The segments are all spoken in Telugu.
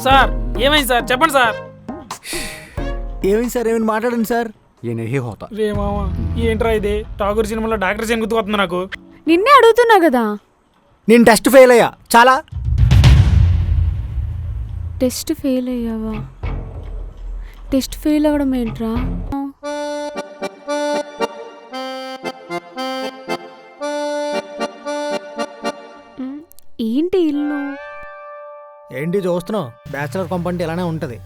సార్ ఏమైంది సార్ చెప్పండి సార్. ఏమైంది సార్? ఏమైనా మాట్లాడండి సార్. రే మామా ఏంట్రా ఇది? ఠాగూర్ సినిమాలో డాక్టర్ సీన్ గుర్తుకొస్తుంది నాకు. నిన్నే అడుగుతున్నా కదా. నేను టెస్ట్ ఫెయిల్ అయ్యా. చాలా టెస్ట్ ఫెయిల్ అయ్యావా? టెస్ట్ ఫెయిల్ అవ్వడం ఏంట్రా? ఏంటి ఇల్లు? ఏంటి చూస్తున్నావు? బ్యాచిలర్ కంపెనీ ఇలానే ఉంటుంది.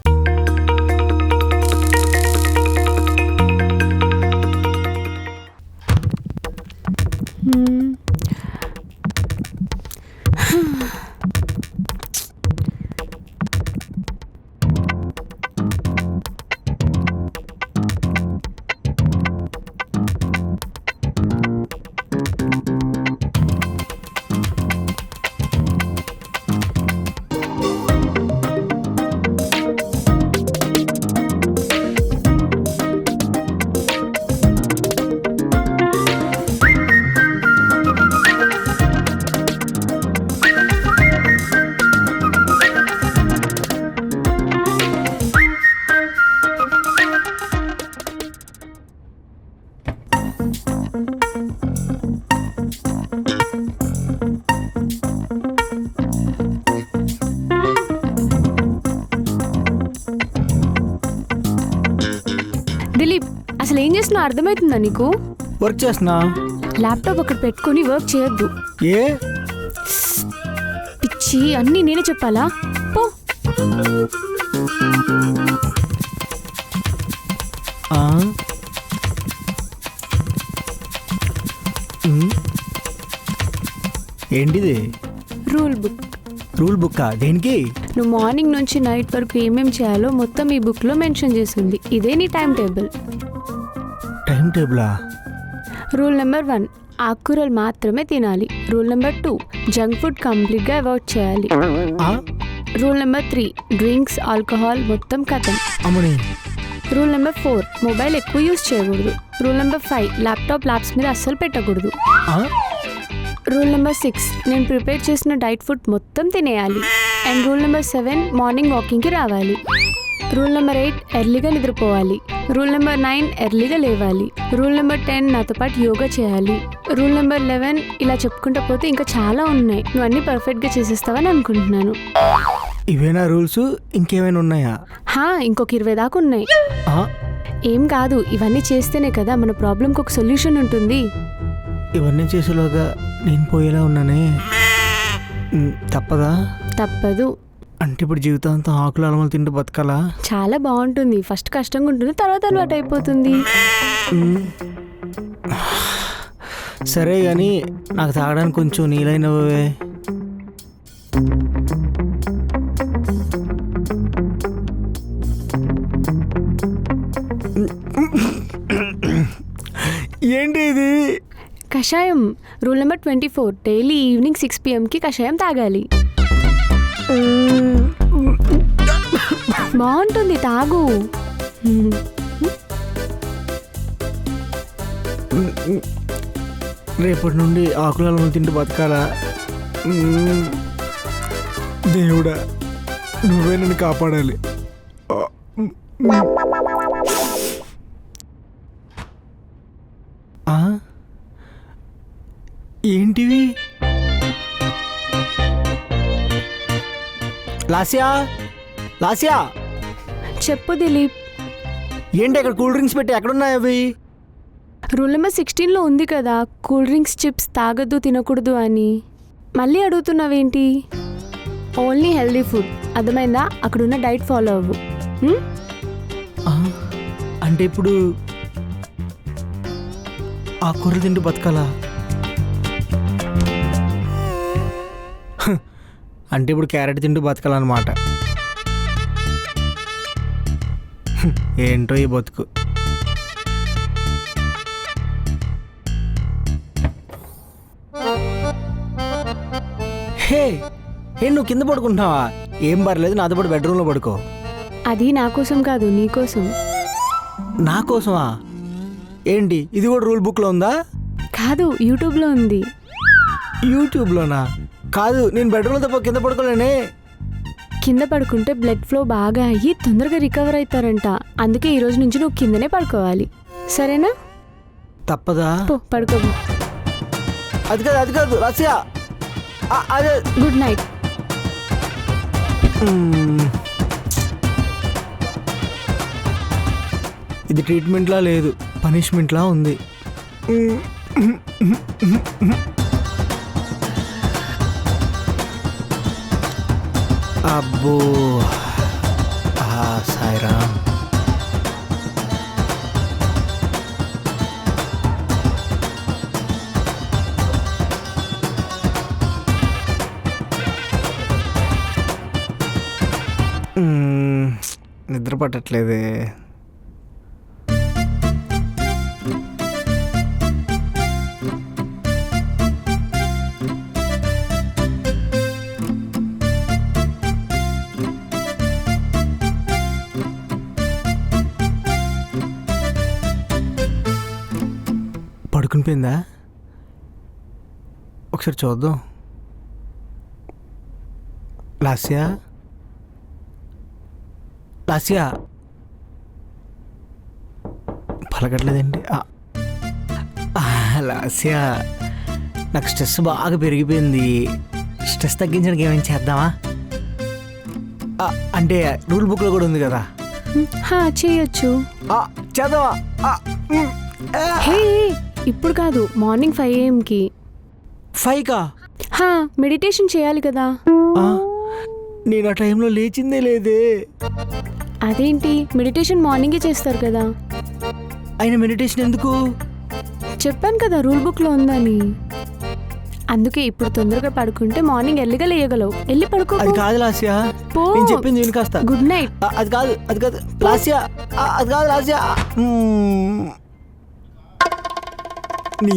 దిలీప్, అసలు ఏం చేస్తున్నావు అర్థమవుతుందా నీకు? వర్క్ చేస్తున్నా. ల్యాప్టాప్ అక్కడ పెట్టుకొని వర్క్ చేయొద్దు. ఏ పిచ్చి, అన్నీ నేనే చెప్పాలా? పో. ఏంటిది? Rule book. రూల్ బుక్కా? దేనికి? నువ్వు మార్నింగ్ నుంచి నైట్ వరకు ఏమేం చేయాలో మొత్తం ఈ బుక్లో మెన్షన్ చేసింది. ఇదే నీ టైం టేబుల్. టైం టేబులా? రూల్ నెంబర్ 1, ఆకుకూరలు మాత్రమే తినాలి. రూల్ నెంబర్ 2, జంక్ ఫుడ్ కంప్లీట్గా అవాయిడ్ చేయాలి. రూల్ నెంబర్ 3, డ్రింక్స్, ఆల్కహాల్ మొత్తం కథం. అమ్మని. రూల్ నెంబర్ 4, మొబైల్ ఎక్కువ యూజ్ చేయకూడదు. రూల్ నెంబర్ 5, ల్యాప్స్ మీద అస్సలు పెట్టకూడదు. రూల్ నెంబర్ 6, నేను ప్రిపేర్ చేసిన డైట్ ఫుడ్ మొత్తం తినేయాలి. అండ్ రూల్ నెంబర్ 7, మార్నింగ్ వాకింగ్కి రావాలి. రూల్ నెంబర్ 8, ఎర్లీగా నిద్రపోవాలి. రూల్ నెంబర్ 9, ఎర్లీగా లేవాలి. రూల్ నెంబర్ 10, నాతో పాటు యోగా చేయాలి. రూల్ నెంబర్ 11, ఇలా చెప్పుకుంటూ పోతే ఇంకా చాలా ఉన్నాయి. నువ్వు అన్నీ పర్ఫెక్ట్గా చేసేస్తావని అనుకుంటున్నాను. ఇవేనా రూల్స్? ఇంకేమైనా ఉన్నాయా? ఇంకొక 20 దాకా ఉన్నాయి. ఏం కాదు, ఇవన్నీ చేస్తేనే కదా మన ప్రాబ్లంకి ఒక సొల్యూషన్ ఉంటుంది. ఇవన్నీ చేసేలోగా నేను పోయేలా ఉన్నానే. తప్పదా? తప్పదు. అంటే ఇప్పుడు జీవితాంతం ఆకులు అలమలు తింటూ బతకాలా? చాలా బాగుంటుంది. ఫస్ట్ కష్టంగా ఉంటుంది, తర్వాత అలవాటు అయిపోతుంది. సరే కానీ నాకు తాగడానికి కొంచెం నీళ్ళైనవే. ఏంటి ఇది? కషాయం. Rule number 24, daily evening 6 PM కషాయం తాగాలి. బాగుంటుంది, తాగు. రేపటి నుండి ఆకులు అలమలు తింటూ బతకాలా? దేవుడా, నువ్వే నన్ను కాపాడాలి. ఏంటివి? లాస్యా, లాస్యా, చెప్పు దిలీప్. ఏంటి అక్కడ కూల్ డ్రింక్స్ పెట్టి ఎక్కడున్నాయి అవి? రూల్ నెంబర్ 16లో ఉంది కదా, కూల్ డ్రింక్స్, చిప్స్ తాగద్దు, తినకూడదు అని. మళ్ళీ అడుగుతున్నావేంటి? ఓన్లీ హెల్దీ ఫుడ్, అర్థమైందా? అక్కడున్న డైట్ ఫాలో అవ్వు. అంటే ఇప్పుడు ఆ కూరలు తింటూ బతకాలా? అంటే ఇప్పుడు క్యారెట్ తింటూ బతకాలన్నమాట. ఏంటో ఈ బతుకు. హే, నువ్వు కింద పడుకుంటున్నావా? ఏం పర్లేదు, నాతో పాటు బెడ్రూమ్లో పడుకో. అది నా కోసం కాదు, నీ కోసం. నా కోసమా? ఏంటి ఇది కూడా రూల్ బుక్లో ఉందా? కాదు, యూట్యూబ్లో ఉంది. యూట్యూబ్లోనా? కాదు, నేను బెడ్రూమ్లో తప్ప కింద పడుకోలేనే. కింద పడుకుంటే బ్లడ్ ఫ్లో బాగా అయ్యి తొందరగా రికవర్ అవుతారంట. అందుకే ఈ రోజు నుంచి నువ్వు కిందనే పడుకోవాలి, సరేనా? తప్పదా? పో పడుకో. అది కాదు రష్యా, అదే. Good night. ఇది ట్రీట్మెంట్లా లేదు, పనిష్మెంట్లా ఉంది. అబ్బో సాయిరామ్. నిద్ర పట్టట్లేదే. పడుకుని పోయిందా? ఒకసారి చూద్దాం. లాస్యా పలకట్లేదండి. లాస్యా, నాకు స్ట్రెస్ బాగా పెరిగిపోయింది. స్ట్రెస్ తగ్గించడానికి ఏమైనా చేద్దామా? అంటే రూల్ బుక్లో కూడా ఉంది కదా, చేయొచ్చు. చేద్దామా? హే, ఇప్పుడు కాదు, మార్నింగ్ 5 AM కి. 5కా? మెడిటేషన్ చేయాలి కదా. నేను ఆ టైంలో లేచిందే లేదే. అదేంటి, మెడిటేషన్ మార్నింగే చేస్తారు కదా. అయినా మెడిటేషన్ ఎందుకు? చెప్పాను కదా రూల్ బుక్లో ఉందని. అందుకే ఇప్పుడు తొందరగా పడుకుంటే మార్నింగ్ ఎర్లీగా లేయగలవు. వెళ్ళి పడుకో. అది కాదు లాస్యా, నేను చెప్పింది విను కాస్త. Good night. అది కాదు లాస్యా, అది కాదు లాస్యా. నీ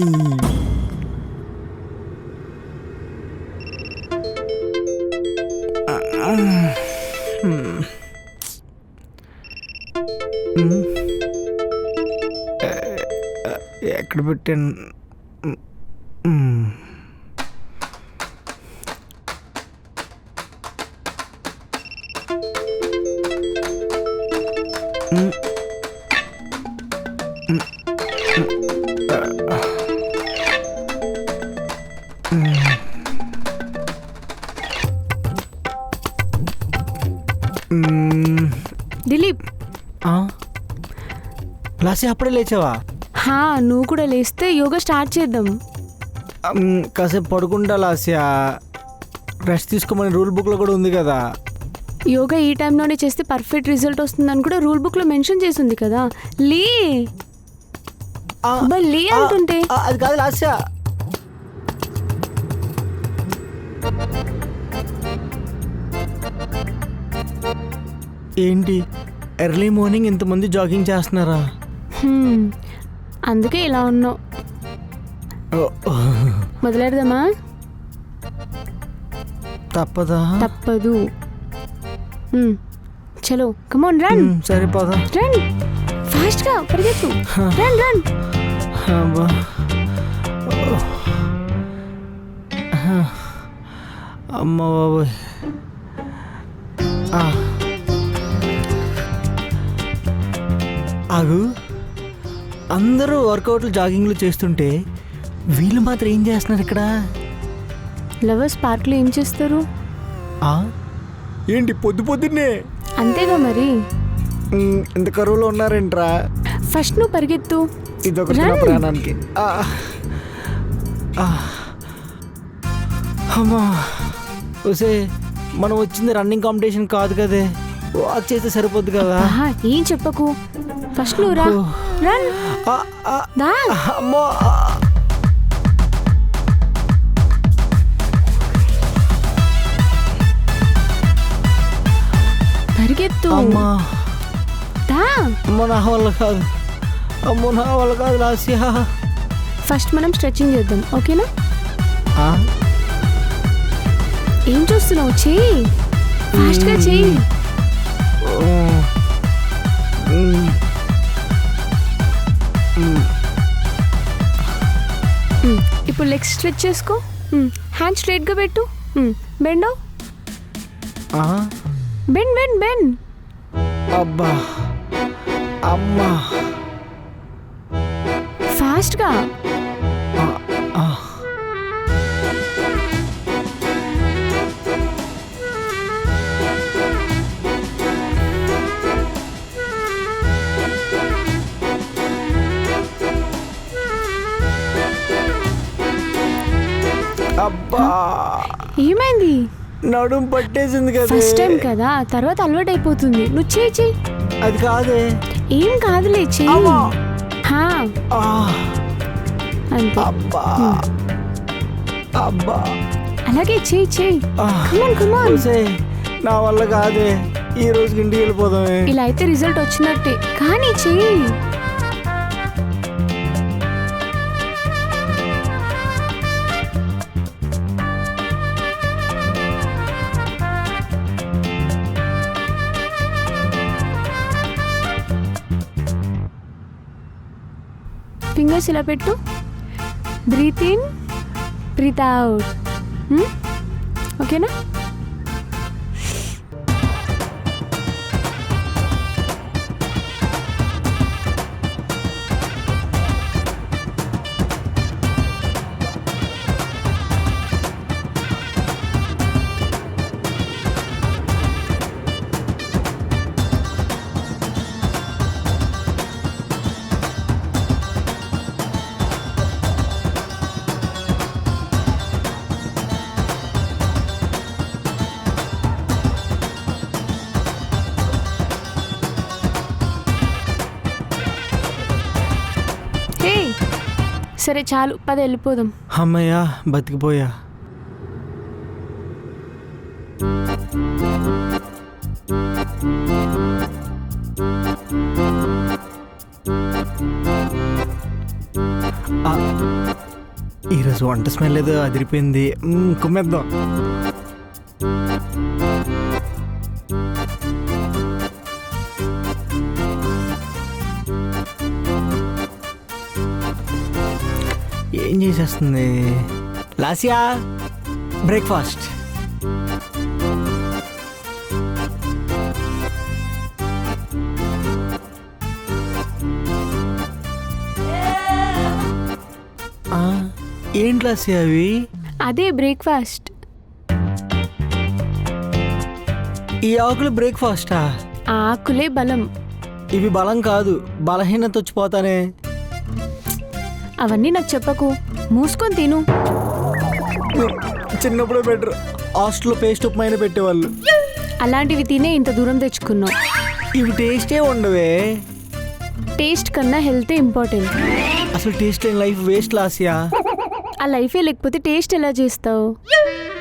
ఎక్కడ పెట్టాను? దిలీప్, లాస్యా అప్పుడే లేచావా? నువ్వు కూడా లేస్తే యోగా స్టార్ట్ చేద్దాం. కాసేపు పడుకుంటా లాస్యా, రెస్ట్ తీసుకోమని రూల్ బుక్లో కూడా ఉంది కదా. యోగా ఈ టైంలోనే చేస్తే పర్ఫెక్ట్ రిజల్ట్ వస్తుందని కూడా రూల్ బుక్లో మెన్షన్ చేసి ఉంది కదా. లే అంటుంటే. అది కాదు లాస్యా. ఏంటి ఎర్లీ మార్నింగ్ ఇంతమంది జాగింగ్ చేస్తున్నారా? అందుకే ఇలా ఉన్నావు. మొదలెడదామా? తప్పదు. చలో కమోన్ రన్. సరిపోదా? రన్ ఫాస్ట్ గా, పరిగెత్తు. రన్. అమ్మ బాబోయ్. ఆగు, అందరూ వర్కౌట్లు జాగింగ్లు చేస్తుంటే వీళ్ళు మాత్రం ఏం చేస్తున్నారు ఇక్కడ? లవర్స్ పార్క్లో ఏం చేస్తారు? ఏంటి పొద్దున్నే? అంతేగా మరి. ఇంత కరువులో ఉన్నారేంట్రా? ఫస్ట్ నువ్వు పరిగెత్తు. ఇదొకటి నా ప్రాణానికి. అమ్మా ఓసే, మనం వచ్చింది రన్నింగ్ కాంపిటీషన్ కాదు కదే, వాక్ చేస్తే సరిపోద్ది కదా. ఏం చెప్పకు, ఫస్ట్ నువ్వు రా. రన్. అమ్మో, పరిగెత్తు. అమ్మా అమ్మో, నా వల్ల కాదు. లాస్యా. ఫస్ట్ మనం స్ట్రెచింగ్ చేద్దాం, ఓకేనా? ఏం చూస్తున్నావు? చెయ్యి, ఫాస్ట్గా చెయ్యి. ఇప్పుడు లెగ్స్ స్ట్రెచ్ చేసుకో. హ్యాండ్ స్ట్రైట్గా పెట్టు. బెండో ఆ, బెండ్ బెండ్ బెండ్. అబ్బా అమ్మా ఫాస్ట్గా. ఆ, అబ్బా ఏమైంది? నడుం పట్టేసింది కదా. ఫస్ట్ టైం కదా, తర్వాత అలవాటు అయిపోతుంది. నువ్వు చెయ్యి చెయ్యి. అది కాదే. ఏం కాదులే, చెయ్యి. అమ్మా. హా, ఆ, అంతే. అబ్బా అబ్బా అలాగే చెయ్యి చెయ్యి. ఆ, కమాన్ కమాన్. ఒసే, నా వల్ల కాదే. ఈ రోజుకి ఇంటికి వెళ్ళిపోదామే. ఇలా అయితే రిజల్ట్ వచ్చినట్టే, కానీ చెయ్యి. ఫింగర్స్ ఇలా పెట్టు. Breathe in, breathe out. ఓకేనా? సరే చాలు, పద వెళ్ళిపోదాం. అమ్మయ్యా, బతికిపోయా. ఈరోజు వంట స్మెల్ ఏదో అదిరిపోయింది. కుమ్మేద్దాం. ఏం చేసేస్తుంది లాసియా? బ్రేక్ఫాస్ట్. ఏంటి లాసియా అవి? అదే బ్రేక్ఫాస్ట్. ఈ ఆకులు బ్రేక్ఫాస్టా? ఆకులే బలం. ఇవి బలం కాదు, బలహీనత వచ్చిపోతానే. అవన్నీ నాకు చెప్పకు, మూసుకొని తిను. చిన్నప్పుడే బెటర్. హాస్టల్లో పేస్ట్ ఉప్మా అయినా పెట్టేవాళ్ళు. అలాంటివి తినే ఇంత దూరం తెచ్చుకున్నావు. ఇవి టేస్టే ఉండవే. టేస్ట్ కన్నా హెల్తే ఇంపార్టెంట్. అసలు టేస్ట్ లేని లైఫ్ వేస్ట్ లాసియా. ఆ లైఫే లేకపోతే టేస్ట్ ఎలా చేస్తావు?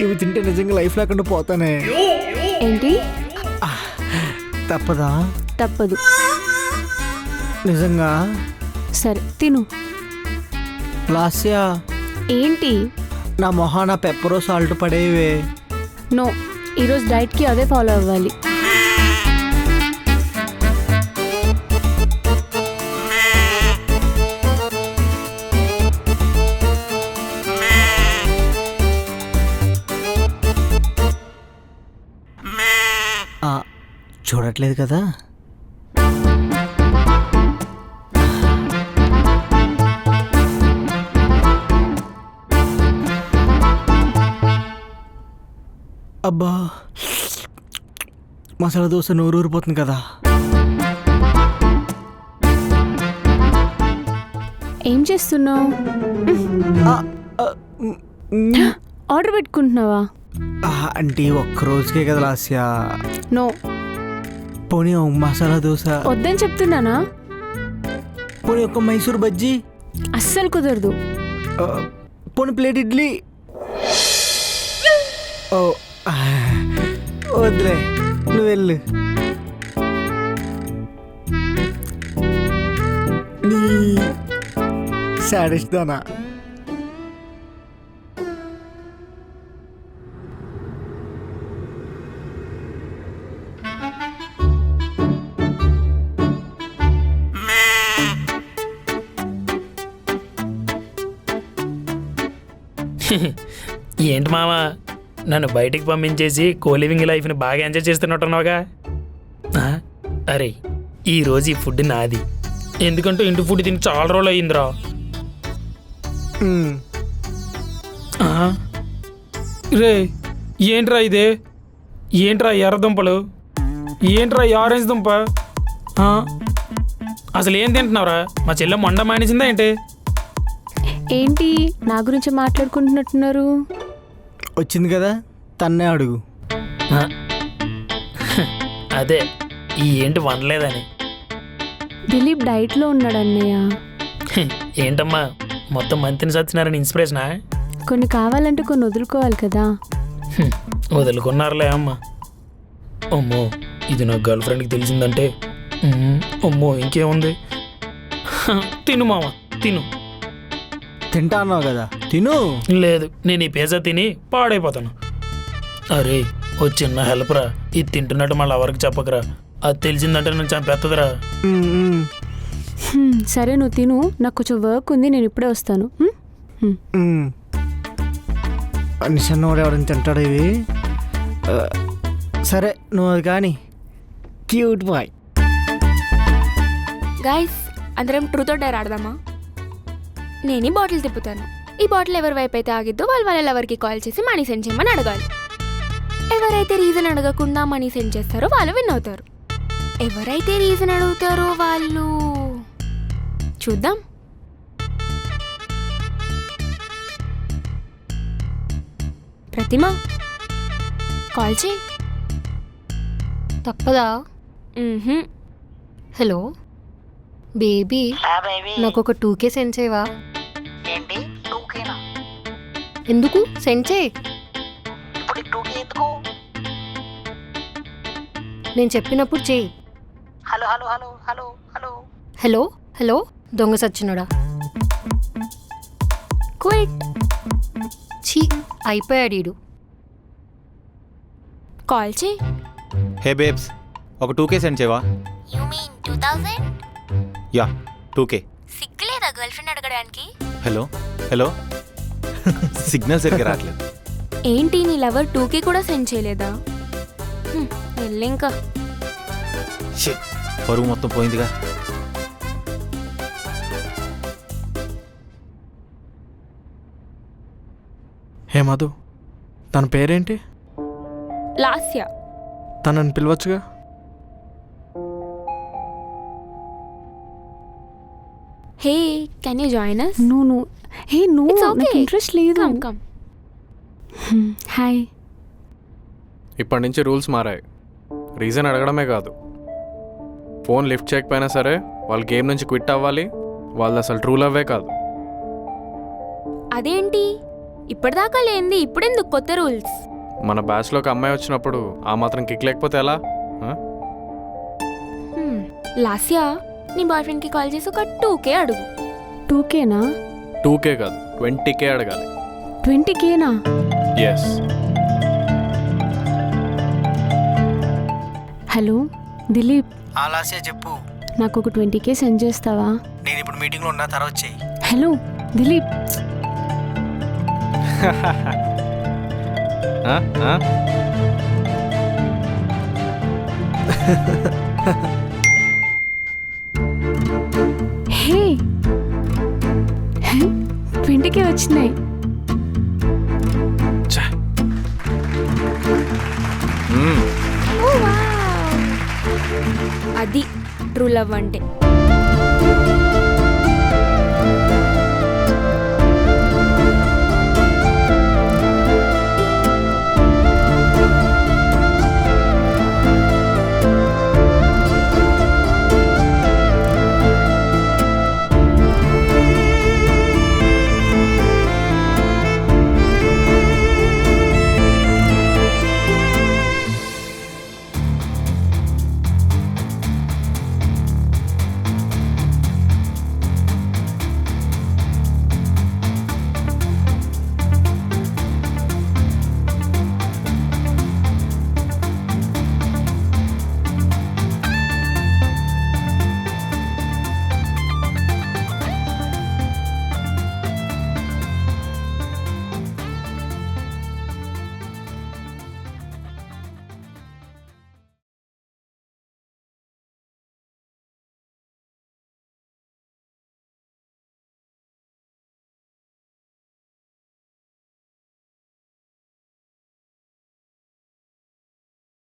ఇవి తింటే నిజంగా లైఫ్ లేకుండా పోతానే. ఏంటి? తప్పదా? తప్పదు. నిజంగా? సరే తిను. లాస్యా, ఏంటి? నా మొహాన పెప్పరో సాల్ట్ పడేవే. నో, ఈరోజు డైట్కి అదే ఫాలో అవ్వాలి. చూడట్లేదు కదా? అబ్బా, మసాలా దోశ నోరు ఊరిపోతుంది కదా. ఏం చేస్తున్నావు? ఆర్డర్ పెట్టుకుంటున్నావా? అంటే ఒక్కరోజుకే కదా లాస్యా. నో. పోనీ మసాలా దోశ వద్దని చెప్తున్నానా? పోనీ ఒక్క మైసూర్ బజ్జీ? అస్సలు కుదరదు. పోనీ ప్లేట్ ఇడ్లీ? ఓ వద్దులే, నువ్వు వెళ్ళు. నీ సాడిస్ట్ దానా. ఏంటి మామ నన్ను బయటికి పంపించేసి కోలివింగ్ లైఫ్ని బాగా ఎంజాయ్ చేస్తున్నట్టున్నావుగా. అరే ఈరోజు ఈ ఫుడ్ నాది, ఎందుకంటే ఇంటి ఫుడ్ తిని చాలా రోజులు అయ్యిందిరా. రే ఏంట్రా ఇదే, ఏంట్రా ఎర్ర దుంపలు, ఏంట్రా ఆరెంజ్ దుంప, అసలు ఏం తింటున్నావురా? మా చెల్లె మొండ మానేసిందా ఏంటి? ఏంటి నా గురించి మాట్లాడుకుంటున్నట్టున్నారు? వచ్చింది కదా తన్నే అడుగు. అదే ఈ ఏంటి వండలేదని. దిలీప్ డైట్లో ఉన్నాడు అన్నయ్య. ఏంటమ్మా మొత్తం మంతిని సచ్చినారని ఇన్స్పిరేషనా? కొన్ని కావాలంటే కొన్ని వదులుకోవాలి కదా. వదులుకున్నారులే అమ్మా. అమ్మో ఇది నా గర్ల్ ఫ్రెండ్కి తెలిసిందంటే అమ్మో ఇంకేముంది. తిను మామ తిను. తింటా అన్నావు కదా తిను. లేదు నేను ఈ పిజ్జా తిని పాడైపోతాను. అరే ఓ చిన్న హెల్ప్ రా, ఇది తింటున్నట్టు మళ్ళీ ఎవరికి చెప్పకరా, అది తెలిసిందంటే నేను చంపేస్తుందిరా. సరే నువ్వు తిను, నాకు కొంచెం వర్క్ ఉంది, నేను ఇప్పుడే వస్తాను. నిషన్నోడు ఎవరైనా తింటాడు ఇవి. సరే నువ్వు అది కానీ. Cute boy. గైస్ అందరం ట్రూత్ ఆర్ డేర్ ఆడదామా? నేను ఈ బాటిల్ తిప్పుతాను. ఈ బాటిల్ ఎవరి వైపు అయితే ఆగిద్దో వాళ్ళ ఎవరికి కాల్ చేసి మనీ సెండ్ చేయమని అడగాలి. ఎవరైతే రీజన్ అడగకుండా మనీ సెండ్ చేస్తారో వాళ్ళు విన్ అవుతారు. ఎవరైతే రీజన్ అడుగుతారో వాళ్ళు చూద్దాం. ప్రతిమ కాల్ చేయి. తప్పదా? హలో బేబీ, నాకు ఒక 2K సెండ్ చేయవా? ఏంటి 2Kనా? ఎందుకు సెండ్ చేయి. ఇప్పుడు 2K ఎందుకు? నేను చెప్పినప్పుడు చేయి. Hello hello hello hello hello hello hello దొంగ సచ్చినోడా. క్విట్. ఛీ అయిపోయాడు ఈడు. కాల్ చేయి. హే బేబ్స్, ఒక 2K సెండ్ చేయవా? You mean 2000? Yeah 2K. సిగ్గులేదా గర్ల్ ఫ్రెండ్ అడగడానికి? హలో హలో సిగ్నల్ సరిగ్గా రావట్లేదు. ఏంటి నీ లవర్ 2K కూడా సెండ్ చేయలేదా? వెళ్ళి ఇంకా. షిట్, పరువు మొత్తం పోయిందిగా. హే మధు, తన పేరేంటి? లాస్య. తనని పిలవచ్చుగా. హే కెన్ యూ జాయిన్ us? నువ్వు హే నువ్వు It's okay. నాకు ఇంట్రెస్ట్ లేదు. Come come. హాయ్. ఇప్పటి నుంచి రూల్స్ మారాయి. రీజన్ అడగడమే కాదు, ఫోన్ లిఫ్ట్ చేయకపోయినా సరే వాళ్ళు గేమ్ నుంచి క్విట్ అవ్వాలి. వాళ్ళు అసలు ట్రూ లవ్వే కాదు. అదేంటి ఇప్పటిదాకా లేనిది ఇప్పుడెందుకు కొత్త రూల్స్? మన బ్యాచ్లోకి అమ్మాయి వచ్చినప్పుడు ఆ మాత్రం కిక్ లేకపోతే ఎలా? లాస్య నీ బాయ్ ఫ్రెండ్కి కాల్ చేసి ఒక 2K అడుగు. 2Kనా? 2K కాదు 20K అడగాలి. 20Kనా? ఎస్. హలో దిలీప్, అలాసే చెప్పు. నాకు ఒక 20K సెండ్ చేస్తావా? నేను ఇప్పుడు మీటింగ్లో ఉన్నా, తర్వాత చెయ్యి. హలో దిలీప్. హే 20K వచ్చినాయి. అది ట్రూ లవ్ అంటే.